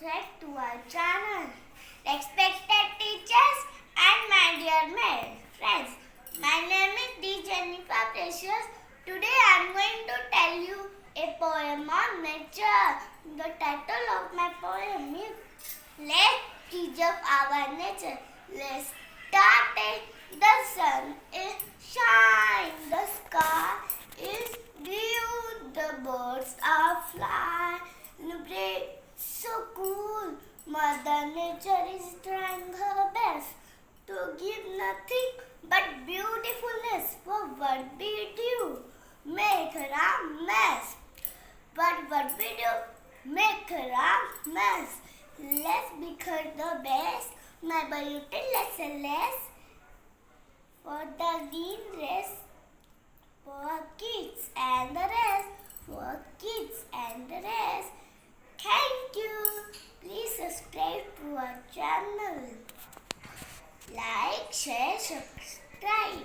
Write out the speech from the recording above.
subscribe to our channel. Respected teachers and my dear friends, my name is D. Jennifer Precious. Today I am going to tell you a poem on nature. The title of my poem is Let's Preserve Our Nature. Let's start it. The sun is shine, the sky is blue, the birds are flying, the breeze so cool. Mother Nature is trying her best to give nothing but beautifulness. For what we do, make her a mess. But what we do, make her a mess. Let's become the best. Never utilize less. For the green rest, for kids and the rest, for kids and the rest. Thank you. Please subscribe to our channel. Like, share, subscribe.